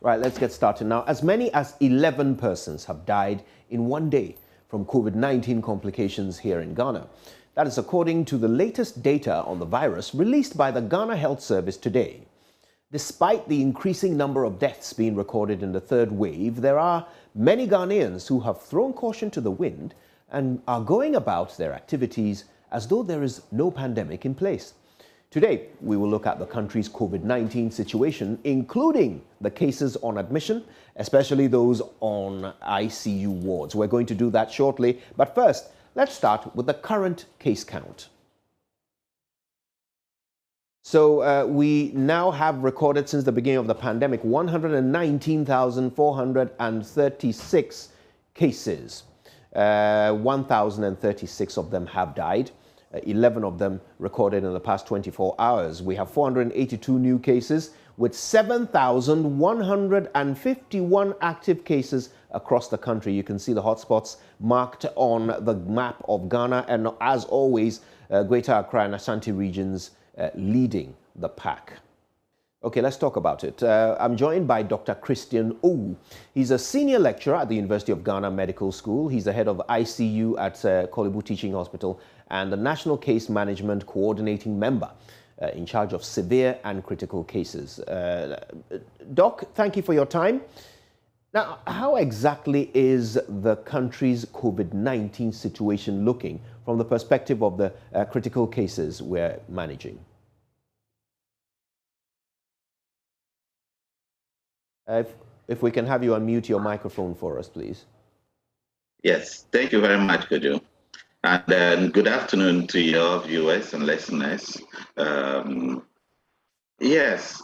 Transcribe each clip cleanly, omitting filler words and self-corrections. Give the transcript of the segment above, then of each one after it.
Right, let's get started now. As many as 11 persons have died in one day from COVID-19 complications here in Ghana. That is according to the latest data on the virus released by the Ghana Health Service today. Despite the increasing number of deaths being recorded in the third wave, there are many Ghanaians who have thrown caution to the wind and are going about their activities as though there is no pandemic in place. Today, we will look at the country's COVID-19 situation, including the cases on admission, especially those on ICU wards. We're going to do that shortly, but first, let's start with the current case count. So we now have recorded since the beginning of the pandemic 119,436 cases. 1,036 of them have died. 11 of them recorded in the past 24 hours. We have 482 new cases with 7,151 active cases across the country. You can see the hotspots marked on the map of Ghana, and as always, Greater Accra and Ashanti regions leading the pack. Okay, let's talk about it. I'm joined by Dr. Christian Owu. He's a senior lecturer at the University of Ghana Medical School. He's the head of ICU at Korle Bu Teaching Hospital and the National Case Management Coordinating Member in charge of severe and critical cases. Doc, thank you for your time. Now, how exactly is the country's COVID-19 situation looking from the perspective of the critical cases we're managing? If we can have you unmute your microphone for us, please. Yes, thank you very much, Kojo. And good afternoon to your viewers and listeners. Yes,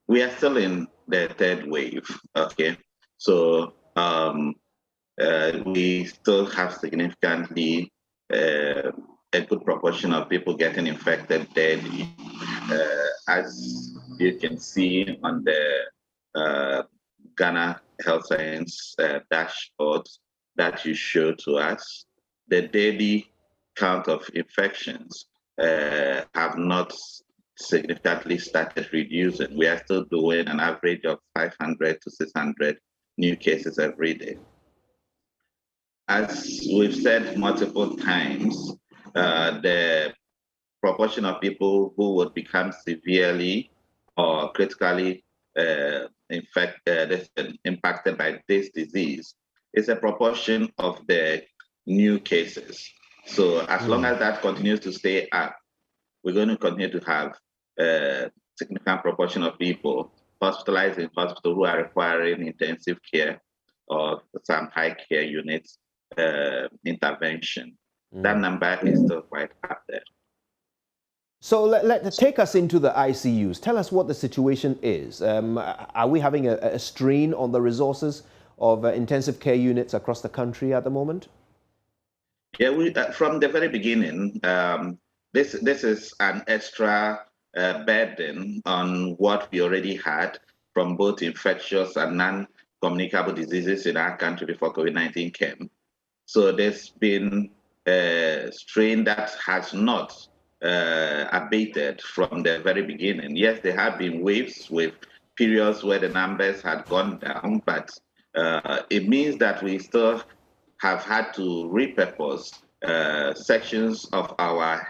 we are still in the third wave, okay? So we still have significantly a good proportion of people getting infected daily. As you can see on the Ghana Health Science dashboard that you show to us, the daily count of infections have not significantly started reducing. We are still doing an average of 500 to 600 new cases every day. As we've said multiple times, the proportion of people who would become severely or critically impacted by this disease is a proportion of the new cases. So as long as that continues to stay up, we're going to continue to have a significant proportion of people hospitalized in hospital who are requiring intensive care or some high care units intervention. That number is still quite up there. So let's take us into the ICUs. Tell us what the situation is. Are we having a strain on the resources of intensive care units across the country at the moment? Yeah, from the very beginning, this is an extra burden on what we already had from both infectious and non-communicable diseases in our country before COVID-19 came. So there's been a strain that has not abated from the very beginning. Yes, there have been waves with periods where the numbers had gone down, but it means that we still have had to repurpose sections of our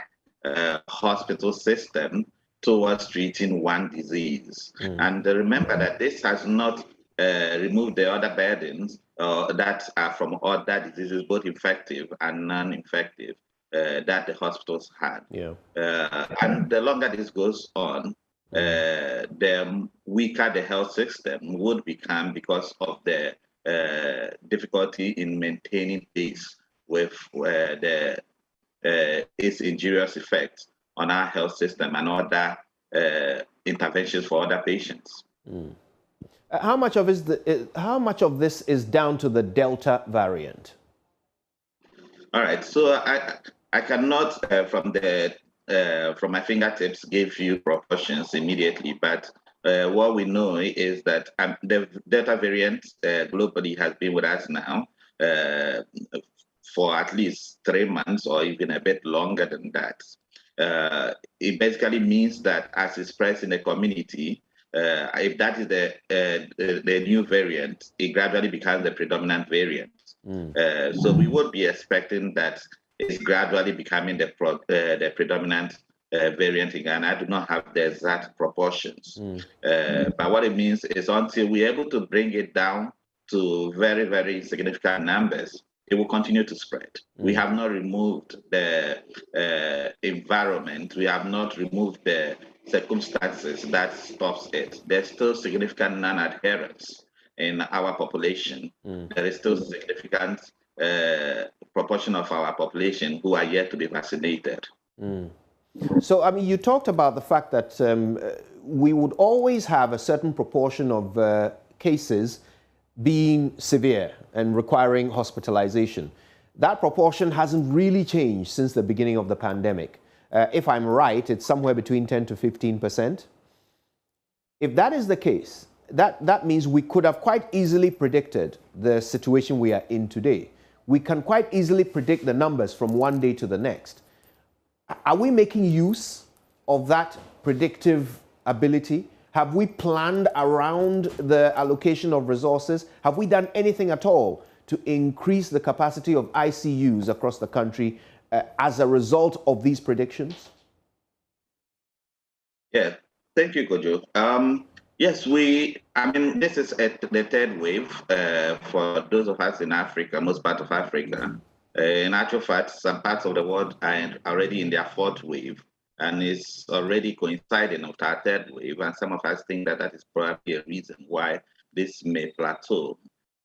hospital system towards treating one disease. And remember that this has not removed the other burdens that are from other diseases, both infective and non-infective, that the hospitals had. Yeah. And the longer this goes on, the weaker the health system would become because of the difficulty in maintaining peace with its injurious effects on our health system and other interventions for other patients. How much of this is down to the Delta variant? All right, so I cannot from my fingertips give you proportions immediately, but what we know is that the Delta variant globally has been with us now for at least 3 months or even a bit longer than that. It basically means that as it spreads in the community, if that is the new variant, it gradually becomes the predominant variant. So we would be expecting that it's gradually becoming the predominant variant in Ghana. I do not have the exact proportions, but what it means is until we're able to bring it down to very, very significant numbers, it will continue to spread. We have not removed the environment. We have not removed the circumstances that stops it. There's still significant non-adherence in our population. There is still significant proportion of our population who are yet to be vaccinated. So, I mean, you talked about the fact that we would always have a certain proportion of cases being severe and requiring hospitalization. That proportion hasn't really changed since the beginning of the pandemic. If I'm right, it's somewhere between 10 to 15%. If that is the case, that means we could have quite easily predicted the situation we are in today. We can quite easily predict the numbers from one day to the next. Are we making use of that predictive ability? Have we planned around the allocation of resources? Have we done anything at all to increase the capacity of ICUs across the country as a result of these predictions? Yeah, thank you, Kojo. Yes, this is the third wave for those of us in Africa, most part of Africa. In actual fact, some parts of the world are already in their fourth wave, and it's already coinciding with our third wave. And some of us think that that is probably a reason why this may plateau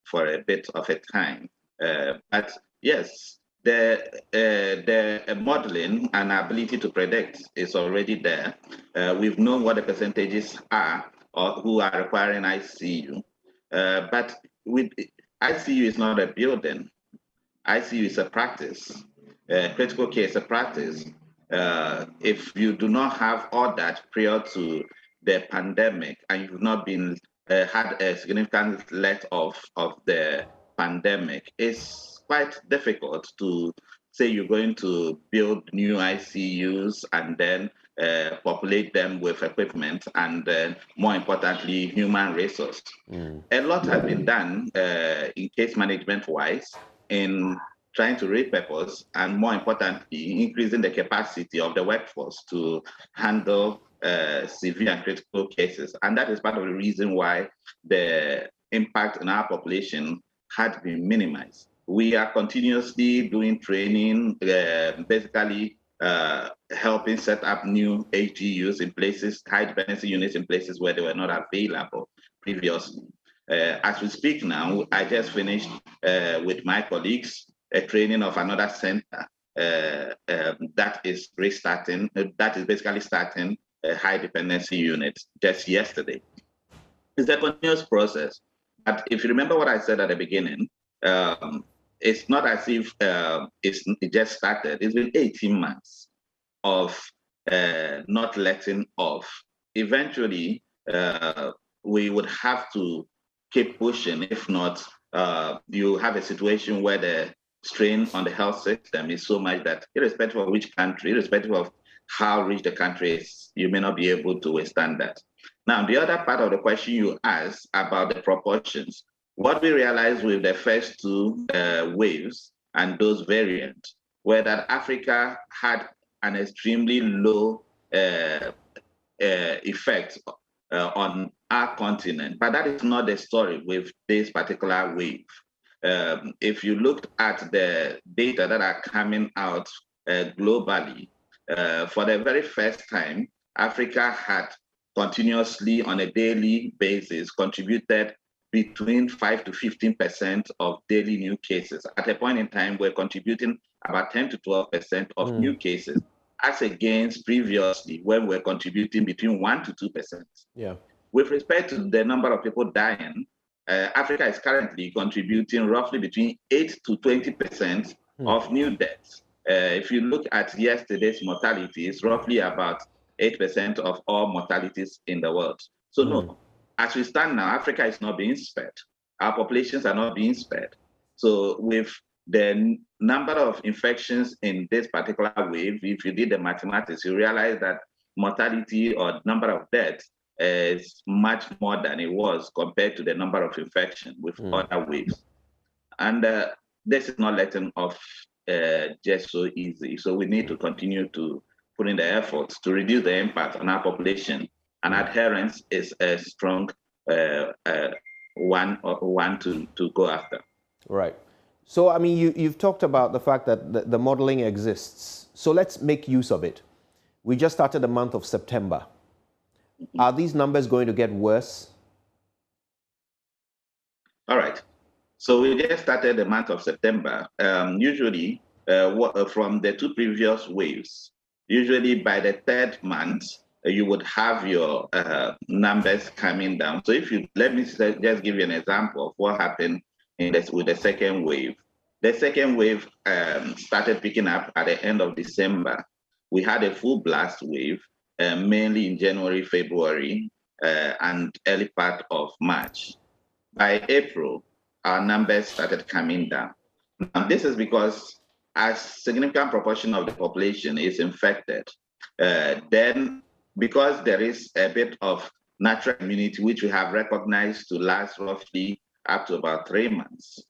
for a bit of a time. But yes, the modeling and ability to predict is already there. We've known what the percentages are or who are requiring ICU. But with ICU is not a building. ICU is a practice. Critical care is a practice. If you do not have all that prior to the pandemic and you've not been had a significant let of the pandemic, it's quite difficult to say you're going to build new ICUs and then populate them with equipment and more importantly, human resource. A lot has been done in case management wise in trying to repurpose and more importantly, increasing the capacity of the workforce to handle severe and critical cases. And that is part of the reason why the impact on our population had been minimized. We are continuously doing training, basically helping set up new HGUs in places, high dependency units in places where they were not available previously. As we speak now, I just finished with my colleagues a training of another center that is restarting, that is basically starting a high dependency unit just yesterday. It's a continuous process. But if you remember what I said at the beginning, it's not as if it just started. It's been 18 months of not letting off. Eventually, we would have to keep pushing. If not, you have a situation where the strain on the health system is so much that irrespective of which country, irrespective of how rich the country is, you may not be able to withstand that. Now, the other part of the question you asked about the proportions, what we realized with the first two waves and those variants were that Africa had an extremely low effect on our continent, but that is not the story with this particular wave. If you looked at the data that are coming out globally, for the very first time, Africa had continuously on a daily basis contributed between 5 to 15% of daily new cases. At a point in time, we're contributing about 10 to 12% of new cases, as against previously when we're contributing between 1 to 2%. Yeah. With respect to the number of people dying, Africa is currently contributing roughly between 8 to 20% of new deaths. If you look at yesterday's mortality, it's roughly about 8% of all mortalities in the world. So no, as we stand now, Africa is not being spared. Our populations are not being spared. So with the number of infections in this particular wave, if you did the mathematics, you realize that mortality or number of deaths is much more than it was compared to the number of infection with other waves. And this is not letting off just so easy. So we need to continue to put in the efforts to reduce the impact on our population. And adherence is a strong one to go after. Right. So, I mean, you've talked about the fact that the modeling exists. So let's make use of it. We just started the month of September. Are these numbers going to get worse? All right. So we just started the month of September. Usually, from the two previous waves, usually by the third month, you would have your numbers coming down. So if you, let me just give you an example of what happened with the second wave. The second wave started picking up at the end of December. We had a full blast wave, mainly in January, February, and early part of March. By April, our numbers started coming down. Now, this is because a significant proportion of the population is infected. Then, because there is a bit of natural immunity, which we have recognized to last roughly up to about 3 months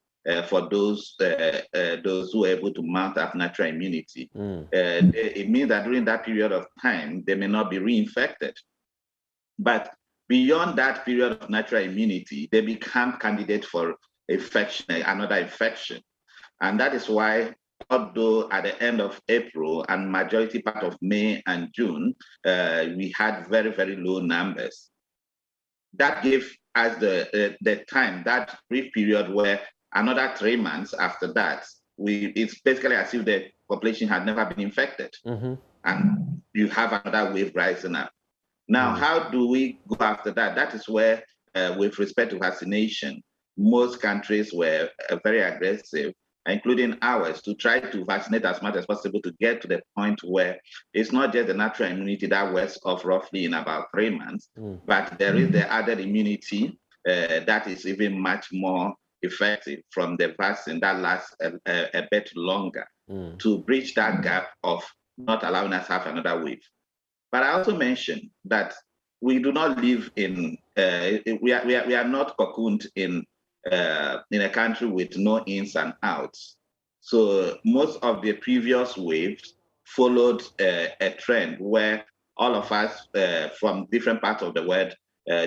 for those who are able to mount up natural immunity, it means that during that period of time, they may not be reinfected. But beyond that period of natural immunity, they become candidates for infection, another infection. And that is why, although at the end of April and majority part of May and June, we had very, very low numbers. That gave us the time, that brief period where another 3 months after that, it's basically as if the population had never been infected. And you have another wave rising up. Now, how do we go after that? That is where, with respect to vaccination, most countries were very aggressive, including ours, to try to vaccinate as much as possible to get to the point where it's not just the natural immunity that wears off roughly in about 3 months, but there is the added immunity that is even much more effective from the vaccine that lasts a bit longer to bridge that gap of not allowing us to have another wave. But I also mentioned that we do not live in, we are not cocooned in a country with no ins and outs. So most of the previous waves followed a trend where all of us from different parts of the world,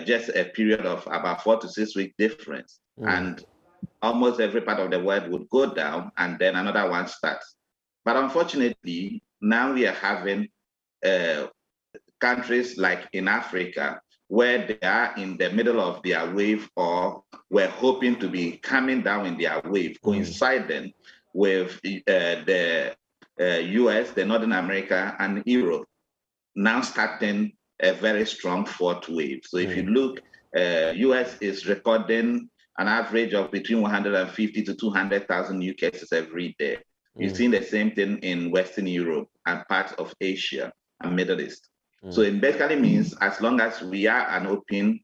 just a period of about 4 to 6 week difference. And almost every part of the world would go down and then another one starts. But unfortunately, now we are having countries like in Africa, where they are in the middle of their wave or were hoping to be coming down in their wave, coinciding with the US, the Northern America, and Europe, now starting a very strong fourth wave. So if you look, US is recording an average of between 150 to 200,000 new cases every day. You've seen the same thing in Western Europe and parts of Asia and Middle East. So it basically means as long as we are an open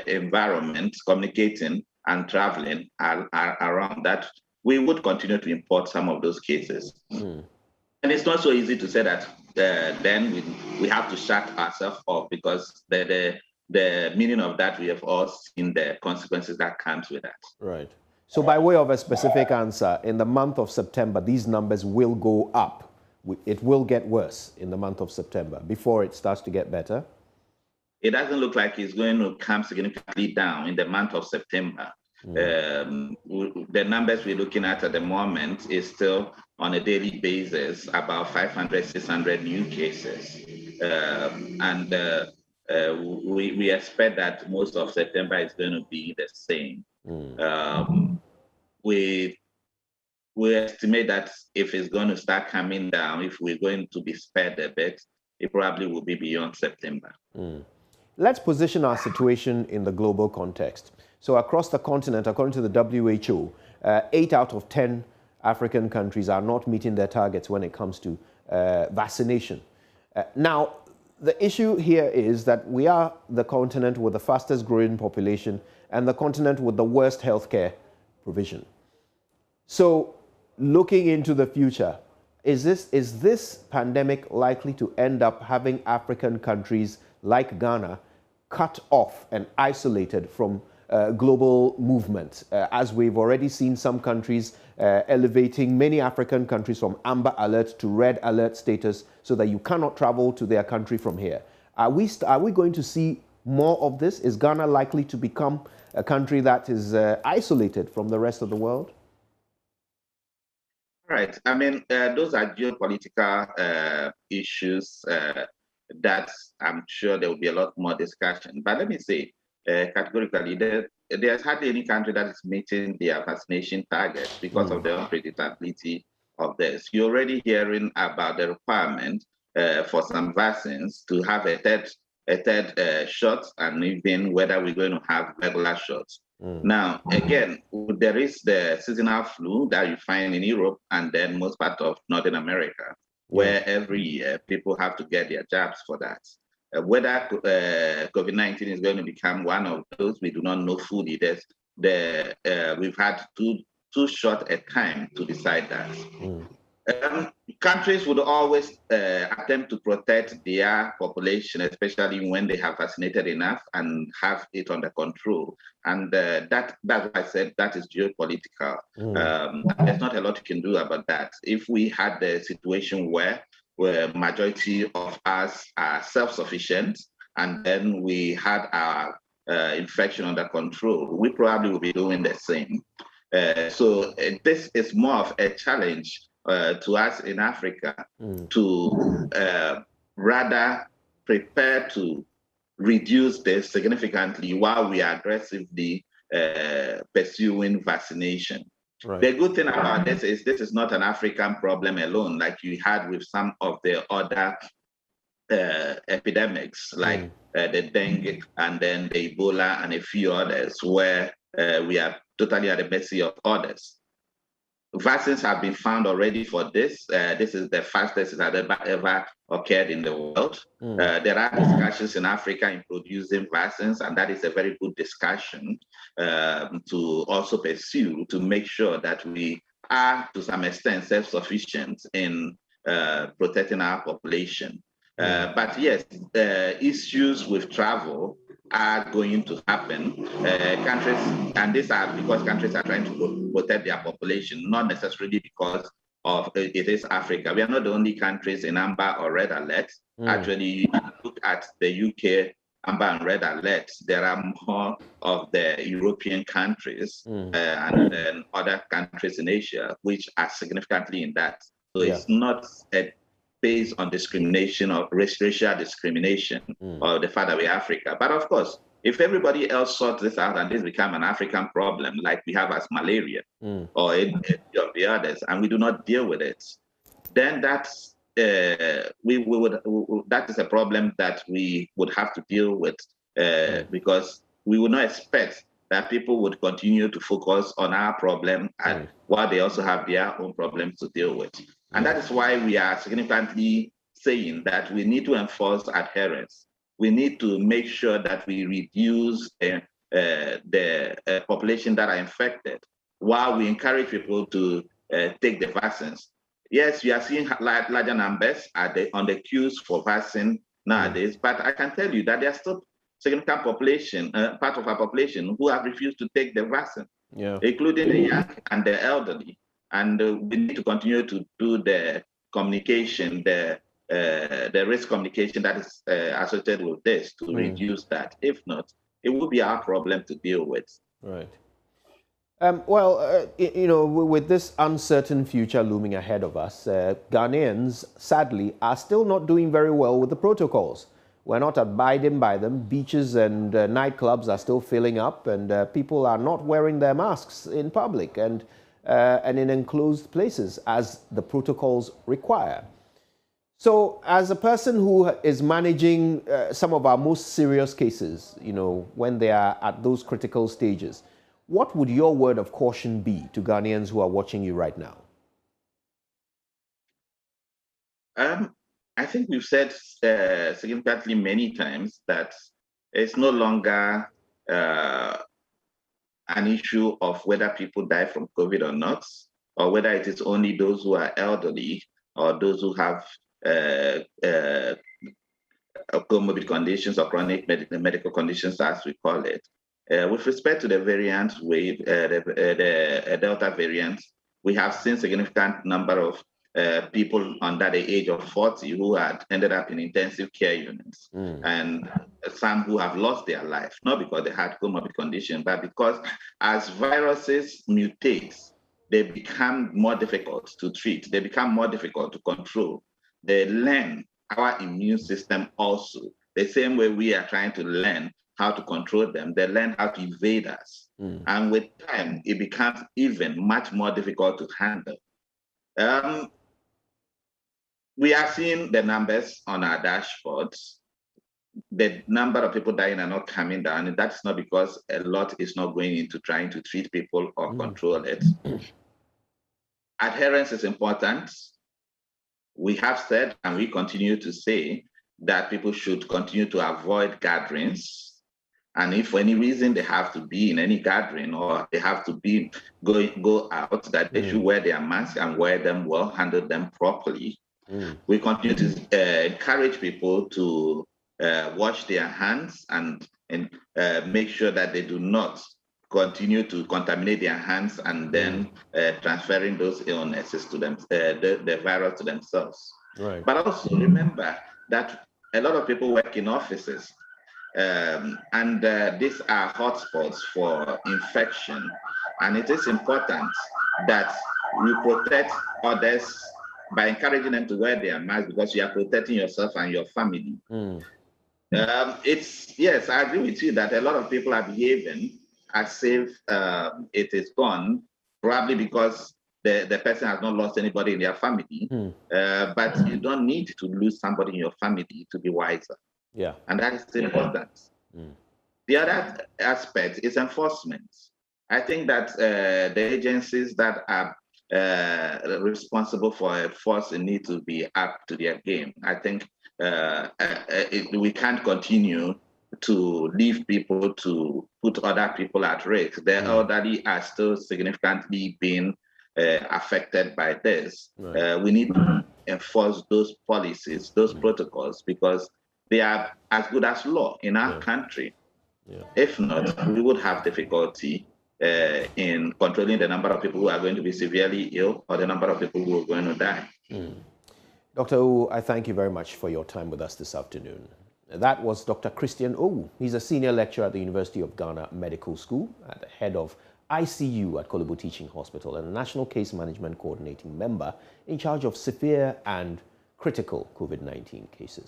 environment, communicating and traveling around that, we would continue to import some of those cases. And it's not so easy to say that then we have to shut ourselves off, because the meaning of that, we have all seen the consequences that comes with that. Right. So by way of a specific answer, in the month of September, these numbers will go up. It will get worse in the month of September before it starts to get better? It doesn't look like it's going to come significantly down in the month of September. The numbers we're looking at the moment is still on a daily basis, about 500, 600 new cases. We expect that most of September is going to be the same. We estimate that if it's going to start coming down, if we're going to be spared a bit, it probably will be beyond September. Let's position our situation in the global context. So across the continent, according to the WHO, 8 out of 10 African countries are not meeting their targets when it comes to vaccination. Now, the issue here is that we are the continent with the fastest growing population and the continent with the worst healthcare provision. So, looking into the future, is this pandemic likely to end up having African countries like Ghana, cut off and isolated from global movement, as we've already seen some countries elevating many African countries from amber alert to red alert status so that you cannot travel to their country from here. Are we going to see more of this? Is Ghana likely to become a country that is isolated from the rest of the world? Right. I mean, those are geopolitical issues that I'm sure there will be a lot more discussion. But let me say categorically, there's hardly any country that is meeting their vaccination targets because of the unpredictability of this. You're already hearing about the requirement for some vaccines to have a third shot, and even whether we're going to have regular shots. Now, again, there is the seasonal flu that you find in Europe and then most part of Northern America, where every year people have to get their jabs for that. Whether COVID-19 is going to become one of those, we do not know fully. We've had too short a time to decide that. Countries would always attempt to protect their population, especially when they have vaccinated enough and have it under control. And that's what I said, that is geopolitical. There's not a lot you can do about that. If we had the situation where majority of us are self-sufficient and then we had our infection under control, we probably will be doing the same. So this is more of a challenge to us in Africa to rather prepare to reduce this significantly while we are aggressively pursuing vaccination. Right. The good thing about this is not an African problem alone, like you had with some of the other epidemics, like the dengue and then the Ebola and a few others, where we are totally at the mercy of others. Vaccines have been found already for this. This is the fastest that ever occurred in the world. There are discussions in Africa in producing vaccines, and that is a very good discussion to also pursue to make sure that we are, to some extent, self-sufficient in protecting our population. But yes, issues with travel are going to happen. Countries, and these are because countries are trying to protect their population, not necessarily because of it is Africa. We are not the only countries in amber or red alert. Actually, look at the UK amber and red alert. There are more of the European countries and then other countries in Asia, which are significantly in that. So it's not based on discrimination or racial discrimination or the fact that we're Africa. But of course, if everybody else sorts this out and this become an African problem, like we have as malaria or any of the others, and we do not deal with it, then that's that is a problem that we would have to deal with because we would not expect that people would continue to focus on our problem and while they also have their own problems to deal with. And that is why we are significantly saying that we need to enforce adherence. We need to make sure that we reduce the population that are infected while we encourage people to take the vaccines. Yes, we are seeing larger numbers on the queues for vaccine nowadays, but I can tell you that there are still significant population, part of our population who have refused to take the vaccine, including the young and the elderly. And we need to continue to do the communication, the risk communication that is associated with this to reduce that. If not, it will be our problem to deal with. Right. With this uncertain future looming ahead of us, Ghanaians, sadly, are still not doing very well with the protocols. We're not abiding by them. Beaches and nightclubs are still filling up, and people are not wearing their masks in public and in enclosed places as the protocols require. So as a person who is managing some of our most serious cases, when they are at those critical stages, what would your word of caution be to Ghanaians who are watching you right now? I think we've said significantly many times that it's no longer an issue of whether people die from COVID or not, or whether it is only those who are elderly or those who have comorbid conditions or chronic medical conditions, as we call it. With respect to the variant wave, the Delta variant, we have seen significant number of people under the age of 40 who had ended up in intensive care units, and some who have lost their life, not because they had comorbid condition, but because as viruses mutate, they become more difficult to treat. They become more difficult to control. They learn our immune system also. The same way we are trying to learn how to control them, they learn how to evade us. And with time, it becomes even much more difficult to handle. We are seeing the numbers on our dashboards. The number of people dying are not coming down, and that's not because a lot is not going into trying to treat people or control it. Adherence is important. We have said, and we continue to say, that people should continue to avoid gatherings. And if for any reason they have to be in any gathering or they have to be go out, that they should wear their masks and wear them well, handle them properly. We continue to encourage people to wash their hands and make sure that they do not continue to contaminate their hands and then transferring those illnesses to them, the virus to themselves. Right. But also remember that a lot of people work in offices, and these are hotspots for infection. And it is important that you protect others by encouraging them to wear their mask, because you are protecting yourself and your family. Yes, I agree with you that a lot of people are behaving as if it is gone, probably because the person has not lost anybody in their family. But you don't need to lose somebody in your family to be wiser. Yeah. And that is important. The other aspect is enforcement. I think that the agencies that are responsible for enforcing need to be up to their game. I think we can't continue to leave people to put other people at risk. The elderly are still significantly being affected by this. We need to enforce those policies, those protocols, because they are as good as law in our country. If not, we would have difficulty in controlling the number of people who are going to be severely ill or the number of people who are going to die. Dr. Owu, I thank you very much for your time with us this afternoon. That was Dr. Christian Owu. He's a senior lecturer at the University of Ghana Medical School, at the head of ICU at Korle Bu Teaching Hospital, and a National Case Management Coordinating member in charge of severe and critical COVID-19 cases.